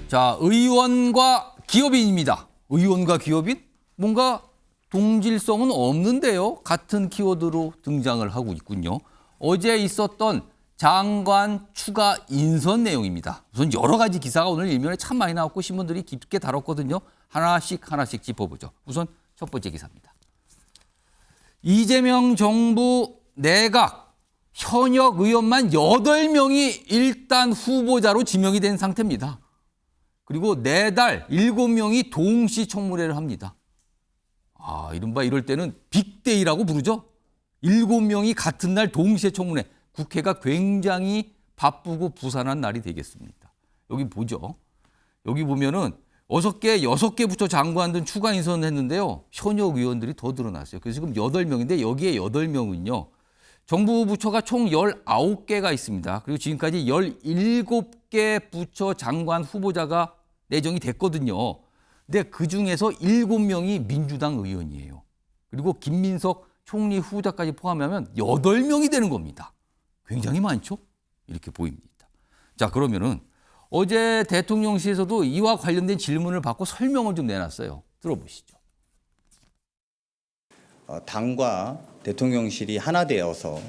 자, 의원과 기업인입니다. 의원과 기업인? 뭔가 동질성은 없는데요. 같은 키워드로 등장을 하고 있군요. 어제 있었던 장관 추가 인선 내용입니다. 우선 여러 가지 기사가 오늘 일면에 참 많이 나왔고 신문들이 깊게 다뤘거든요. 하나씩 짚어보죠. 우선 첫 번째 기사입니다. 이재명 정부 내각 현역 의원만 8명이 일단 후보자로 지명이 된 상태입니다. 그리고 내달 7명이 동시 청문회를 합니다. 이른바 이럴 때는 빅데이라고 부르죠. 7명이 같은 날 동시에 청문회. 국회가 굉장히 바쁘고 부산한 날이 되겠습니다. 여기 보죠. 여기 보면은 6개 부처 장관 등 추가 인선했는데요. 현역 의원들이 더 늘어났어요. 그래서 지금 8명인데 여기에 8명은요. 정부 부처가 총 19개가 있습니다. 그리고 지금까지 17개 부처 장관 후보자가 내정이 됐거든요. 근데 그중에서 7명이 민주당 의원이에요. 그리고 김민석 총리 후보자까지 포함하면 8명이 되는 겁니다. 굉장히 많죠? 이렇게 보입니다. 자, 그러면은 어제 대통령실에서도 이와 관련된 질문을 받고 설명을 좀 내놨어요. 들어보시죠. 당과 대통령실이 하나 되어서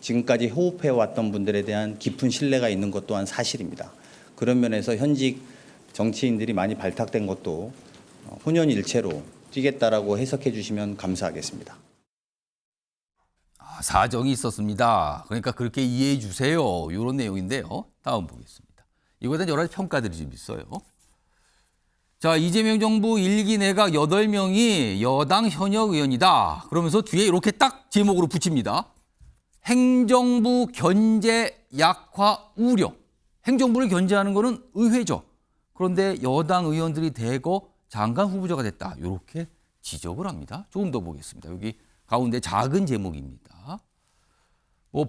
지금까지 호흡해왔던 분들에 대한 깊은 신뢰가 있는 것 또한 사실입니다. 그런 면에서 현직 정치인들이 많이 발탁된 것도 혼연일체로 뛰겠다라고 해석해 주시면 감사하겠습니다. 사정이 있었습니다. 그러니까 그렇게 이해해 주세요. 이런 내용인데요. 다음 보겠습니다. 이거에 대한 여러 가지 평가들이 좀 있어요. 자, 이재명 정부 1기 내각 8명이 여당 현역 의원이다. 그러면서 뒤에 이렇게 딱 제목으로 붙입니다. 행정부 견제 약화 우려. 행정부를 견제하는 거는 의회죠. 그런데 여당 의원들이 대거 장관 후보자가 됐다. 이렇게 지적을 합니다. 조금 더 보겠습니다. 여기 가운데 작은 제목입니다.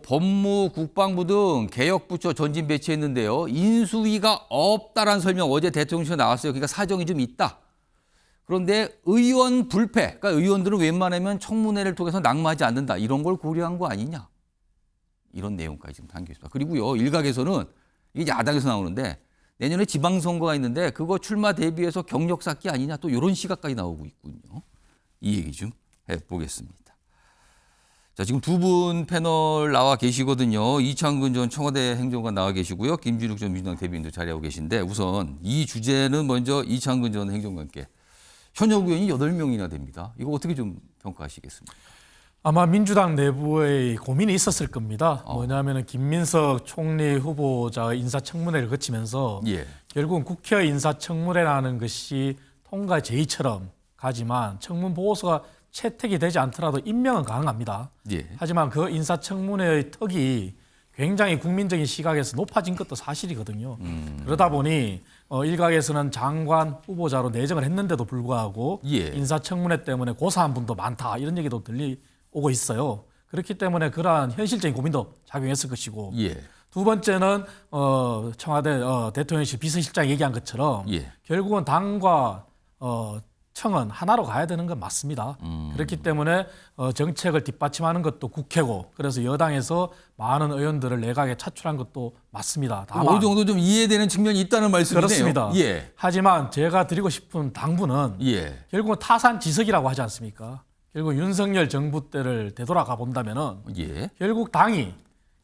법무, 국방부 등 개혁부처 전진 배치했는데요. 인수위가 없다라는 설명 어제 대통령실에 나왔어요. 그러니까 사정이 좀 있다. 그런데 의원 불패, 그러니까 의원들은 웬만하면 청문회를 통해서 낙마하지 않는다. 이런 걸 고려한 거 아니냐. 이런 내용까지 지금 담겨 있습니다. 그리고요, 일각에서는 이게 야당에서 나오는데 내년에 지방선거가 있는데 그거 출마 대비해서 경력 쌓기 아니냐. 또 이런 시각까지 나오고 있군요. 이 얘기 좀 해보겠습니다. 자, 지금 두 분 패널 나와 계시거든요. 이창근 전 청와대 행정관 나와 계시고요. 김준욱 전 민주당 대변인도 자리하고 계신데 우선 이 주제는 먼저 이창근 전 행정관께 현역 의원이 8명이나 됩니다. 이거 어떻게 좀 평가하시겠습니까? 아마 민주당 내부에 고민이 있었을 겁니다. 뭐냐면은 김민석 총리 후보자 인사청문회를 거치면서 결국은 국회 인사청문회라는 것이 통과 제의처럼 가지만 청문 보고서가 채택이 되지 않더라도 임명은 가능합니다. 하지만 그 인사청문회의 턱이 굉장히 국민적인 시각에서 높아진 것도 사실이거든요. 그러다 보니 일각에서는 장관 후보자로 내정을 했는데도 불구하고 인사청문회 때문에 고사한 분도 많다 이런 얘기도 들려오고 있어요. 그렇기 때문에 그러한 현실적인 고민도 작용했을 것이고 두 번째는 청와대 대통령실 비서실장이 얘기한 것처럼 결국은 당과 청은 하나로 가야 되는 건 맞습니다. 그렇기 때문에 정책을 뒷받침하는 것도 국회고 그래서 여당에서 많은 의원들을 내각에 차출한 것도 맞습니다. 다만 어느 정도 좀 이해되는 측면이 있다는 말씀이네요. 그렇습니다. 하지만 제가 드리고 싶은 당부는 결국은 타산지석이라고 하지 않습니까? 결국 윤석열 정부 때를 되돌아가 본다면은 결국 당이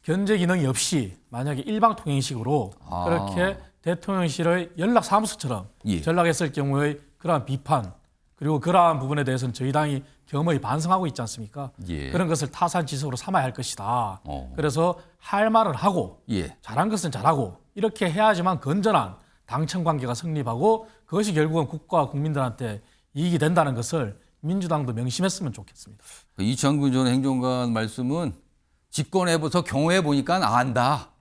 견제 기능이 없이 만약에 일방통행식으로 그렇게 대통령실의 연락사무소처럼 전락했을 경우의 그러한 비판 그리고 그러한 부분에 대해서는 저희 당이 겸허히 반성하고 있지 않습니까? 그런 것을 타산지석으로 삼아야 할 것이다. 그래서 할 말은 하고 잘한 것은 잘하고 이렇게 해야지만 건전한 당청 관계가 성립하고 그것이 결국은 국가와 국민들한테 이익이 된다는 것을 민주당도 명심했으면 좋겠습니다. 이창근 전 행정관 말씀은 집권해서 경험해 보니까 안다.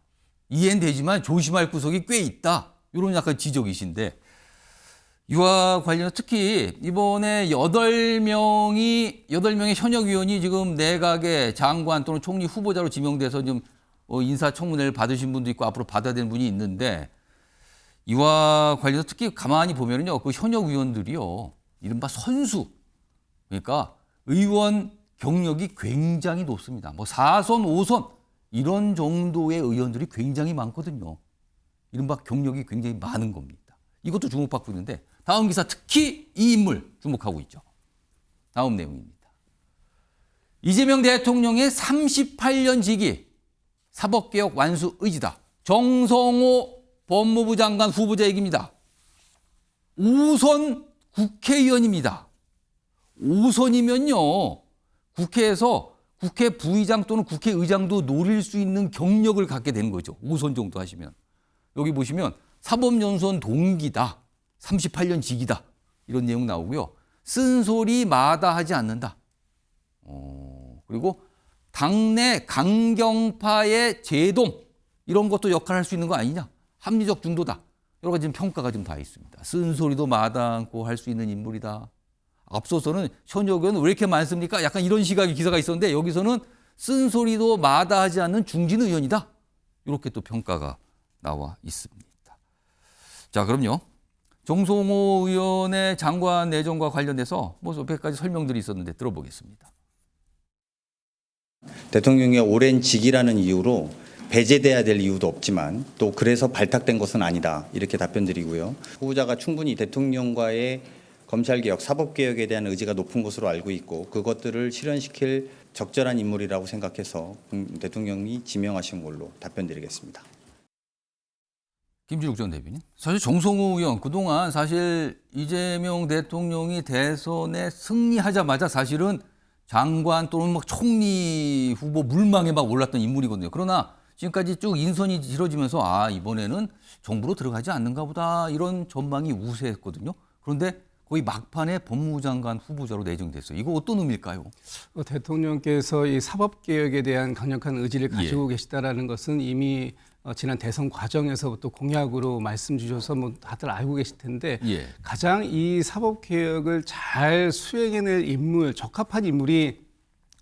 이해는 되지만 조심할 구석이 꽤 있다. 이런 약간 지적이신데 이와 관련해서 특히 이번에 8명의 현역 의원이 지금 내각의 장관 또는 총리 후보자로 지명돼서 좀 인사청문회를 받으신 분도 있고 앞으로 받아야 되는 분이 있는데 이와 관련해서 특히 가만히 보면은요, 그 현역 의원들이요, 이른바 선수. 그러니까 의원 경력이 굉장히 높습니다. 4선, 5선 이런 정도의 의원들이 굉장히 많거든요. 이른바 경력이 굉장히 많은 겁니다. 이것도 주목받고 있는데 다음 기사 특히 이 인물 주목하고 있죠. 다음 내용입니다. 이재명 대통령의 38년 지기 사법개혁 완수 의지다. 정성호 법무부 장관 후보자 얘기입니다. 5선 국회의원입니다. 5선이면요. 국회에서 국회 부의장 또는 국회의장도 노릴 수 있는 경력을 갖게 되는 거죠. 5선 정도 하시면. 여기 보시면 사법연수원 동기다. 38년 직이다. 이런 내용 나오고요. 쓴소리 마다하지 않는다. 그리고 당내 강경파의 제동 이런 것도 역할을 할 수 있는 거 아니냐. 합리적 중도다. 여러 가지 평가가 좀 다 있습니다. 쓴소리도 마다않고 할 수 있는 인물이다. 앞서서는 현역 의원 왜 이렇게 많습니까? 약간 이런 시각의 기사가 있었는데 여기서는 쓴소리도 마다하지 않는 중진 의원이다. 이렇게 또 평가가 나와 있습니다. 자, 그럼요. 정성호 의원의 장관 내정과 관련돼서 몇 가지 설명들이 있었는데 들어보겠습니다. 대통령의 오랜 직이라는 이유로 배제돼야 될 이유도 없지만 또 그래서 발탁된 것은 아니다. 이렇게 답변드리고요. 후보자가 충분히 대통령과의 검찰개혁, 사법개혁에 대한 의지가 높은 것으로 알고 있고 그것들을 실현시킬 적절한 인물이라고 생각해서 대통령이 지명하신 걸로 답변드리겠습니다. 김진욱 전 대변인. 사실 정성호 의원 그동안 사실 이재명 대통령이 대선에 승리하자마자 사실은 장관 또는 막 총리 후보 물망에 막 올랐던 인물이거든요. 그러나 지금까지 쭉 인선이 이뤄지면서 이번에는 정부로 들어가지 않는가 보다 이런 전망이 우세했거든요. 그런데 거의 막판에 법무부 장관 후보자로 내정됐어요. 이거 어떤 의미일까요? 대통령께서 이 사법개혁에 대한 강력한 의지를 가지고 계시다라는 것은 이미 지난 대선 과정에서부터 공약으로 말씀 주셔서 다들 알고 계실 텐데 가장 이 사법개혁을 잘 수행해낼 인물, 적합한 인물이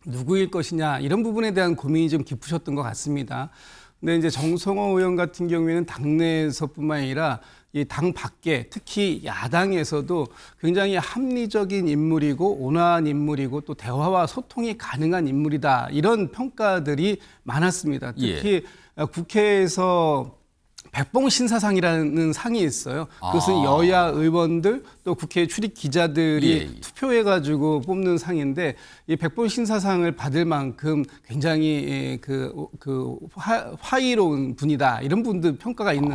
누구일 것이냐 이런 부분에 대한 고민이 좀 깊으셨던 것 같습니다. 근데 이제 정성호 의원 같은 경우에는 당내에서뿐만 아니라 이 당 밖에 특히 야당에서도 굉장히 합리적인 인물이고 온화한 인물이고 또 대화와 소통이 가능한 인물이다 이런 평가들이 많았습니다. 특히 국회에서 백봉신사상이라는 상이 있어요. 그것은 여야 의원들 또 국회 출입 기자들이 투표해가지고 뽑는 상인데 이 백봉신사상을 받을 만큼 굉장히 화의로운 분이다 이런 분들 평가가 있는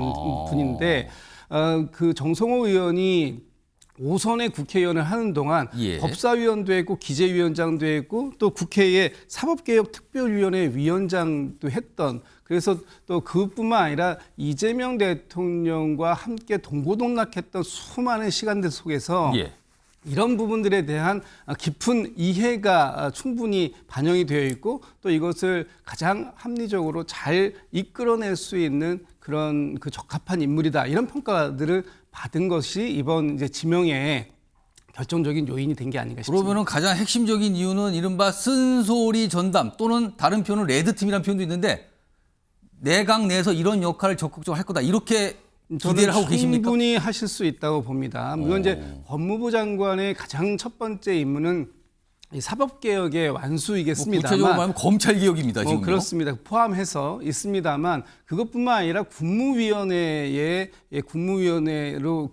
분인데 그 정성호 의원이 5선의 국회의원을 하는 동안 법사위원도 했고 기재위원장도 했고 또 국회의 사법개혁특별위원회 위원장도 했던 그래서 또 그뿐만 아니라 이재명 대통령과 함께 동고동락했던 수많은 시간들 속에서 이런 부분들에 대한 깊은 이해가 충분히 반영이 되어 있고 또 이것을 가장 합리적으로 잘 이끌어낼 수 있는 그런 그 적합한 인물이다 이런 평가들을 받은 것이 이번 이제 지명의 결정적인 요인이 된 게 아닌가 싶습니다. 그러면은 가장 핵심적인 이유는 이른바 쓴소리 전담 또는 다른 표현은 레드팀이라는 표현도 있는데 내각 내에서 이런 역할을 적극적으로 할 거다 이렇게 기대를 하고 계십니까? 충분히 하실 수 있다고 봅니다. 물론 이제 법무부 장관의 가장 첫 번째 임무는 이 사법개혁의 완수이겠습니다만 구체적으로 말하면 검찰개혁입니다. 지금 그렇습니다. 포함해서 있습니다만 그것뿐만 아니라 국무위원회에 국무위원으로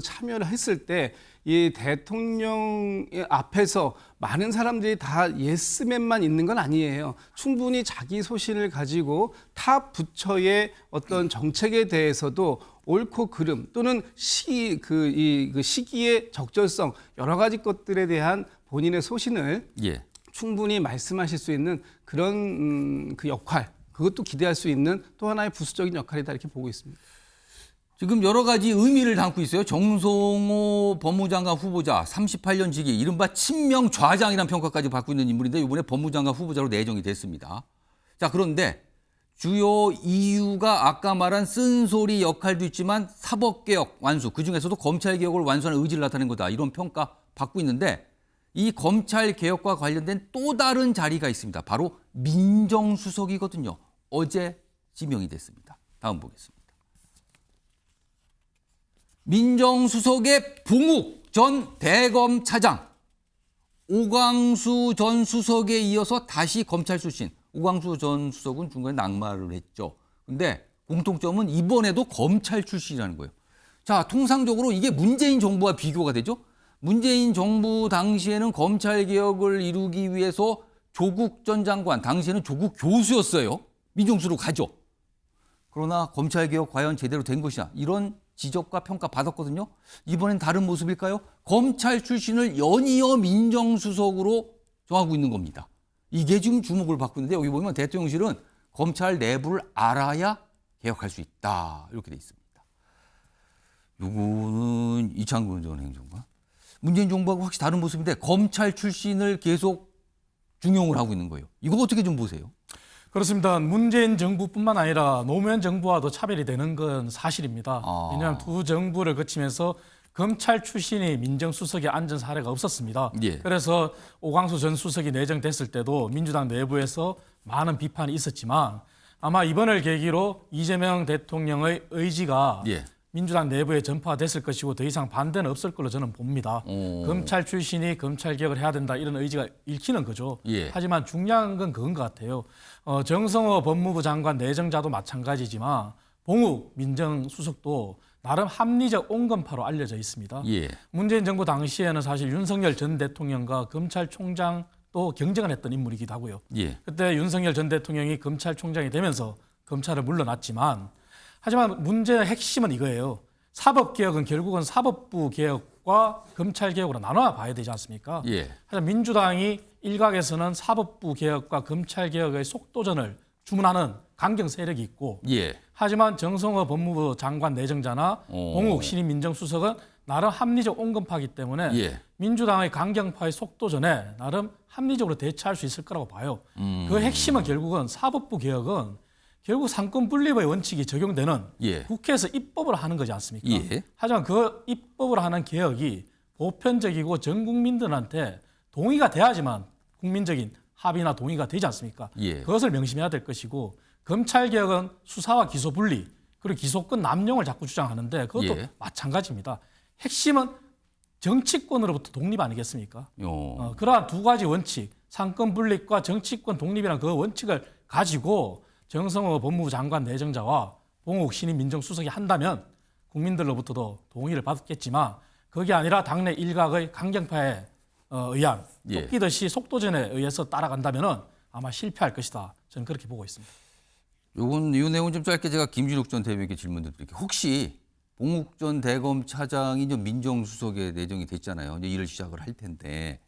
참여를 했을 때 이 대통령 앞에서 많은 사람들이 다 예스맨만 있는 건 아니에요. 충분히 자기 소신을 가지고 타 부처의 어떤 정책에 대해서도 옳고 그름 또는 그 시기의 적절성 여러 가지 것들에 대한 본인의 소신을 충분히 말씀하실 수 있는 그런 그 역할 그것도 기대할 수 있는 또 하나의 부수적인 역할이다 이렇게 보고 있습니다. 지금 여러 가지 의미를 담고 있어요. 정성호 법무장관 후보자 38년 지기 이른바 친명 좌장이라는 평가까지 받고 있는 인물인데 이번에 법무장관 후보자로 내정이 됐습니다. 자, 그런데 주요 이유가 아까 말한 쓴소리 역할도 있지만 사법개혁 완수 그중에서도 검찰개혁을 완수하는 의지를 나타낸 거다 이런 평가 받고 있는데 이 검찰개혁과 관련된 또 다른 자리가 있습니다. 바로 민정수석이거든요. 어제 지명이 됐습니다. 다음 보겠습니다. 민정수석의 봉욱 전 대검차장, 오광수 전 수석에 이어서 다시 검찰 출신. 오광수 전 수석은 중간에 낙마를 했죠. 근데 공통점은 이번에도 검찰 출신이라는 거예요. 자, 통상적으로 이게 문재인 정부와 비교가 되죠. 문재인 정부 당시에는 검찰 개혁을 이루기 위해서 조국 전 장관, 당시에는 조국 교수였어요. 민정수로 가죠. 그러나 검찰 개혁 과연 제대로 된 것이냐, 이런 지적과 평가 받았거든요. 이번엔 다른 모습일까요? 검찰 출신을 연이어 민정수석으로 정하고 있는 겁니다. 이게 지금 주목을 받고 있는데, 여기 보면 대통령실은 검찰 내부를 알아야 개혁할 수 있다, 이렇게 돼 있습니다. 요거는 이창근 전 행정관. 문재인 정부하고 확실히 다른 모습인데 검찰 출신을 계속 중용을 하고 있는 거예요. 이거 어떻게 좀 보세요? 그렇습니다. 문재인 정부뿐만 아니라 노무현 정부와도 차별이 되는 건 사실입니다. 왜냐하면 두 정부를 거치면서 검찰 출신이 민정수석에 앉은 사례가 없었습니다. 예. 그래서 오광수 전 수석이 내정됐을 때도 민주당 내부에서 많은 비판이 있었지만 아마 이번을 계기로 이재명 대통령의 의지가 예. 민주당 내부에 전파됐을 것이고 더 이상 반대는 없을 걸로 저는 봅니다. 검찰 출신이 검찰 개혁을 해야 된다, 이런 의지가 읽히는 거죠. 예. 하지만 중요한 건 그건 것 같아요. 정성호 법무부 장관 내정자도 마찬가지지만 봉욱 민정수석도 나름 합리적 온건파로 알려져 있습니다. 예. 문재인 정부 당시에는 사실 윤석열 전 대통령과 검찰총장도 경쟁을 했던 인물이기도 하고요. 예. 그때 윤석열 전 대통령이 검찰총장이 되면서 검찰을 물러났지만, 하지만 문제의 핵심은 이거예요. 사법개혁은 결국은 사법부 개혁과 검찰 개혁으로 나눠 봐야 되지 않습니까? 예. 하지만 민주당이 일각에서는 사법부 개혁과 검찰 개혁의 속도전을 주문하는 강경 세력이 있고, 예. 하지만 정성호 법무부 장관 내정자나 봉욱 신임 민정수석은 나름 합리적 온건파이기 때문에 예. 민주당의 강경파의 속도전에 나름 합리적으로 대처할 수 있을 거라고 봐요. 그 핵심은 결국은 사법부 개혁은 결국 상권 분립의 원칙이 적용되는 예. 국회에서 입법을 하는 거지 않습니까? 예. 하지만 그 입법을 하는 개혁이 보편적이고 전 국민들한테 동의가 돼야지만 국민적인 합의나 동의가 되지 않습니까? 예. 그것을 명심해야 될 것이고, 검찰 개혁은 수사와 기소 분리, 그리고 기소권 남용을 자꾸 주장하는데 그것도 예. 마찬가지입니다. 핵심은 정치권으로부터 독립 아니겠습니까? 그러한 두 가지 원칙, 상권 분립과 정치권 독립이라는 그 원칙을 가지고 정성호 법무부 장관 내정자와 봉욱 신임 민정수석이 한다면 국민들로부터도 동의를 받았겠지만, 그게 아니라 당내 일각의 강경파에 의한 예. 쫓기듯이 속도전에 의해서 따라간다면 아마 실패할 것이다. 저는 그렇게 보고 있습니다. 이 내용 좀 짧게 제가 김준욱 전 대변인께 질문을 드릴게요. 혹시 봉욱 전 대검차장이 이제 민정수석에 내정이 됐잖아요. 이제 일을 시작을 할 텐데,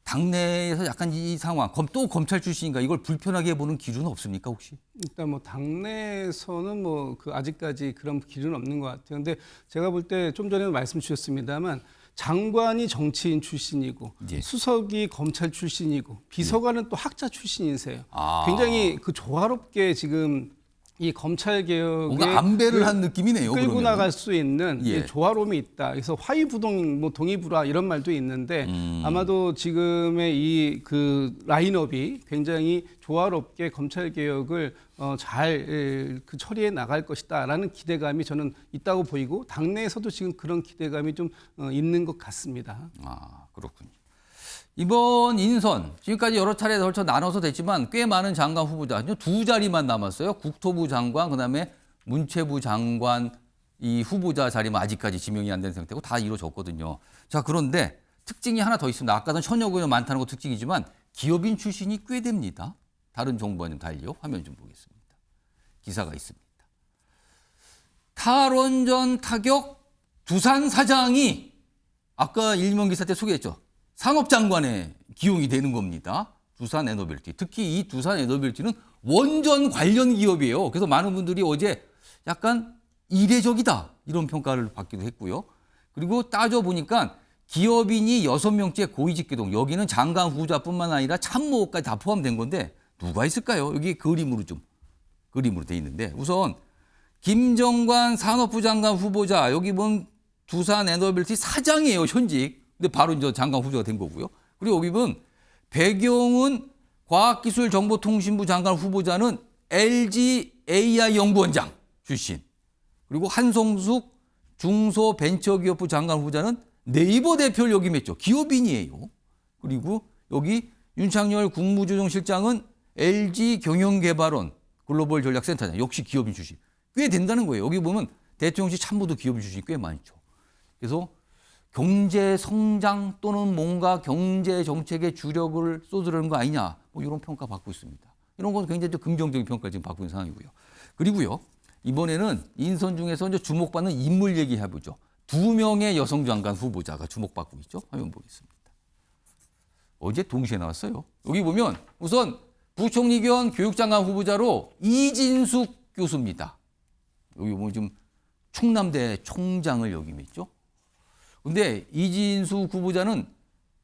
당내에서 약간 이 상황, 또 검찰 출신인가, 이걸 불편하게 보는 기준은 없습니까, 혹시? 일단 뭐 당내에서는 뭐 그 아직까지 그런 기준은 없는 것 같아요. 근데 제가 볼 때 좀 전에도 말씀 주셨습니다만, 장관이 정치인 출신이고 예. 수석이 검찰 출신이고 비서관은 또 학자 출신이세요. 아. 굉장히 그 조화롭게 지금 이 검찰 개혁에 뭔가 안배를 한 느낌이네요. 끌고 그러면은. 나갈 수 있는 예. 조화로움이 있다. 그래서 화의부동, 뭐 동의불화 이런 말도 있는데 아마도 지금의 이 그 라인업이 굉장히 조화롭게 검찰 개혁을 잘 그 처리해 나갈 것이다라는 기대감이 저는 있다고 보이고, 당내에서도 지금 그런 기대감이 좀 있는 것 같습니다. 아, 그렇군요. 이번 인선, 지금까지 여러 차례에 걸쳐 나눠서 됐지만 꽤 많은 장관 후보자, 두 자리만 남았어요. 국토부 장관, 그다음에 문체부 장관 이 후보자 자리만 아직까지 지명이 안 된 상태고 다 이루어졌거든요. 자, 그런데 특징이 하나 더 있습니다. 아까는 현역 의원 많다는 거 특징이지만 기업인 출신이 꽤 됩니다. 다른 정부와 좀 달리요. 화면 좀 보겠습니다. 기사가 있습니다. 탈원전 타격 두산 사장이 아까 일면 기사 때 소개했죠. 산업장관에 기용이 되는 겁니다. 두산 에너빌티. 특히 이 두산 에너빌티는 원전 관련 기업이에요. 그래서 많은 분들이 어제 약간 이례적이다, 이런 평가를 받기도 했고요. 그리고 따져보니까 기업인이 6명째 고위직계동, 여기는 장관 후보자뿐만 아니라 참모까지 다 포함된 건데 누가 있을까요? 여기 그림으로 돼 있는데, 우선 김정관 산업부 장관 후보자, 여기 보면 두산 에너빌티 사장이에요, 현직. 근데 바로 이제 장관 후보자가 된 거고요. 그리고 여기 보면 배경은 과학기술정보통신부 장관 후보자는 LG AI 연구원장 출신. 그리고 한성숙 중소벤처기업부 장관 후보자는 네이버 대표를 역임했죠. 기업인이에요. 그리고 여기 윤창열 국무조정실장은 LG 경영개발원 글로벌 전략센터장, 역시 기업인 출신. 꽤 된다는 거예요. 여기 보면 대통령실 참모도 기여비 출신이 꽤 많죠. 그래서 경제 성장 또는 뭔가 경제 정책에 주력을 쏟으려는 거 아니냐, 뭐 이런 평가 받고 있습니다. 이런 건 굉장히 긍정적인 평가 지금 받고 있는 상황이고요. 그리고요, 이번에는 인선 중에서 이제 주목받는 인물 얘기해보죠. 2명의 여성 장관 후보자가 주목받고 있죠. 화면 보겠습니다. 어제 동시에 나왔어요. 여기 보면 우선 부총리 겸 교육장관 후보자로 이진숙 교수입니다. 여기 보면 지금 충남대 총장을 역임했죠. 있죠. 근데 이진숙 후보자는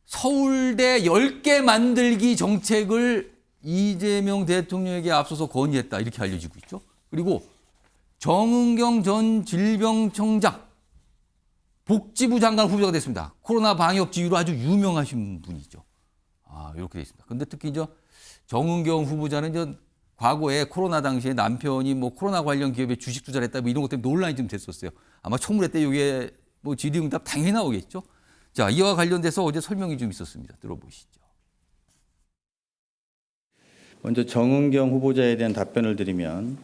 서울대 10개 만들기 정책을 이재명 대통령에게 앞서서 건의했다, 이렇게 알려지고 있죠. 그리고 정은경 전 질병청장 복지부 장관 후보자가 됐습니다. 코로나 방역 지휘로 아주 유명하신 분이죠. 이렇게 돼 있습니다. 근데 특히 정은경 후보자는 과거에 코로나 당시에 남편이 뭐 코로나 관련 기업에 주식 투자를 했다, 뭐 이런 것 때문에 논란이 좀 됐었어요. 아마 청문회 때 이게 뭐 질의응답 당연히 나오겠죠. 자, 이와 관련돼서 어제 설명이 좀 있었습니다. 들어보시죠. 먼저 정은경 후보자에 대한 답변을 드리면,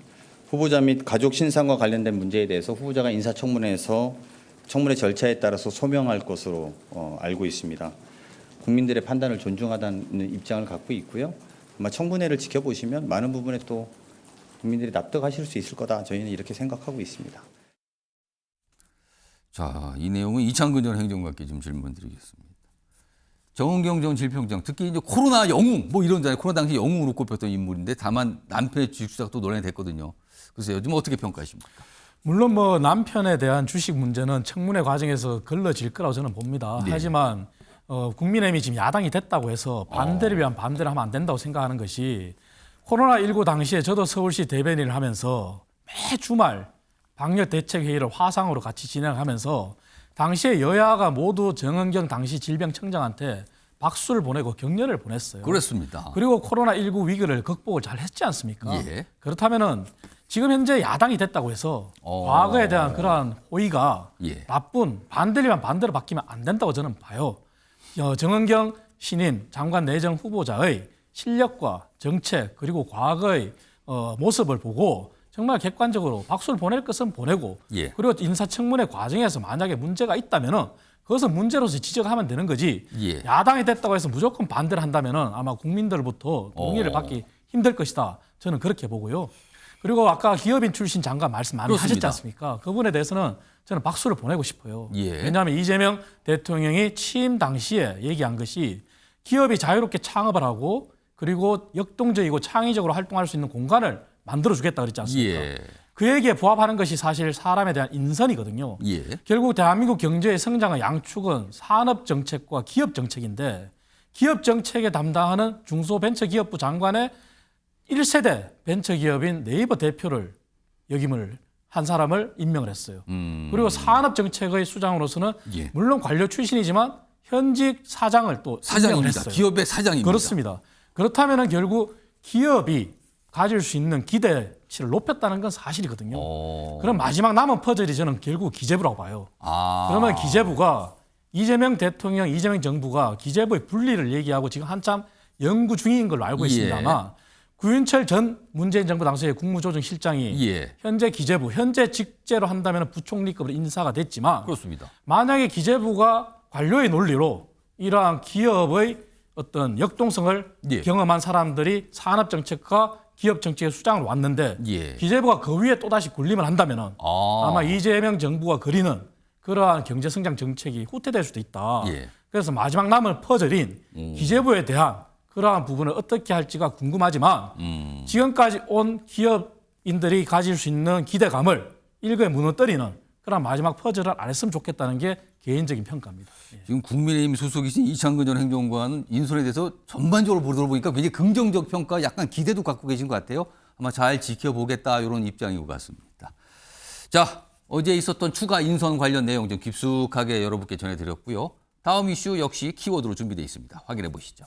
후보자 및 가족 신상과 관련된 문제에 대해서 후보자가 인사청문회에서 청문회 절차에 따라서 소명할 것으로 알고 있습니다. 국민들의 판단을 존중하다는 입장을 갖고 있고요. 아마 청문회를 지켜보시면 많은 부분에 또 국민들이 납득하실 수 있을 거다, 저희는 이렇게 생각하고 있습니다. 자, 이 내용은 이창근 전 행정관께 좀 질문드리겠습니다. 정은경 전 질병청장, 특히 코로나 영웅 뭐 이런잖아요. 코로나 당시 영웅으로 꼽혔던 인물인데 다만 남편의 주식 투자가 논란이 됐거든요. 그래서 요즘 어떻게 평가하십니까? 물론 뭐 남편에 대한 주식 문제는 청문회 과정에서 걸러질 거라고 저는 봅니다. 네. 하지만 국민의힘이 지금 야당이 됐다고 해서 반대를 위한 반대를 하면 안 된다고 생각하는 것이, 코로나19 당시에 저도 서울시 대변인을 하면서 매 주말 방역대책회의를 화상으로 같이 진행하면서 당시에 여야가 모두 정은경 당시 질병청장한테 박수를 보내고 격려를 보냈어요. 그렇습니다. 그리고 코로나19 위기를 극복을 잘 했지 않습니까? 예. 그렇다면은 지금 현재 야당이 됐다고 해서 과거에 대한 그러한 호의가 나쁜 반대면 반대로 바뀌면 안 된다고 저는 봐요. 정은경 신임 장관 내정 후보자의 실력과 정책 그리고 과거의 모습을 보고 정말 객관적으로 박수를 보낼 것은 보내고, 그리고 인사청문회 과정에서 만약에 문제가 있다면은 그것은 문제로서 지적하면 되는 거지. 야당이 됐다고 해서 무조건 반대를 한다면은 아마 국민들부터 동의를 받기 힘들 것이다. 저는 그렇게 보고요. 그리고 아까 기업인 출신 장관 말씀 많이 하셨지 않습니까? 그분에 대해서는 저는 박수를 보내고 싶어요. 왜냐하면 이재명 대통령이 취임 당시에 얘기한 것이 기업이 자유롭게 창업을 하고 그리고 역동적이고 창의적으로 활동할 수 있는 공간을 만들어주겠다 그랬지 않습니까? 그 얘기에 부합하는 것이 사실 사람에 대한 인선이거든요. 결국 대한민국 경제의 성장의 양축은 산업정책과 기업정책인데, 기업정책에 담당하는 중소벤처기업부 장관의 1세대 벤처기업인 네이버 대표를 역임을 한 사람을 임명을 했어요. 그리고 산업정책의 수장으로서는 물론 관료 출신이지만 현직 사장을 또 임명을 했어요. 기업의 사장입니다. 그렇습니다. 그렇다면 결국 기업이 가질 수 있는 기대치를 높였다는 건 사실이거든요. 그럼 마지막 남은 퍼즐이 저는 결국 기재부라고 봐요. 그러면 기재부가 이재명 대통령, 이재명 정부가 기재부의 분리를 얘기하고 지금 한참 연구 중인 걸로 알고 있습니다만, 구윤철 전 문재인 정부 당시의 국무조정실장이 현재 기재부, 현재 직제로 한다면 부총리급으로 인사가 됐지만, 그렇습니다. 만약에 기재부가 관료의 논리로 이러한 기업의 어떤 역동성을 경험한 사람들이 산업정책과 기업정책의 수장으로 왔는데 기재부가 그 위에 또다시 군림을 한다면 아마 이재명 정부가 그리는 그러한 경제성장 정책이 후퇴될 수도 있다. 그래서 마지막 남은 퍼즐인 기재부에 대한 그러한 부분을 어떻게 할지가 궁금하지만 지금까지 온 기업인들이 가질 수 있는 기대감을 일거에 무너뜨리는 그런 마지막 퍼즐을 안 했으면 좋겠다는 게 개인적인 평가입니다. 지금 국민의힘 소속이신 이창근 전 행정관은 인선에 대해서 전반적으로 보니까 굉장히 긍정적 평가, 약간 기대도 갖고 계신 것 같아요. 아마 잘 지켜보겠다 이런 입장인 것 같습니다. 자, 어제 있었던 추가 인선 관련 내용 좀 깊숙하게 여러분께 전해드렸고요. 다음 이슈 역시 키워드로 준비되어 있습니다. 확인해 보시죠.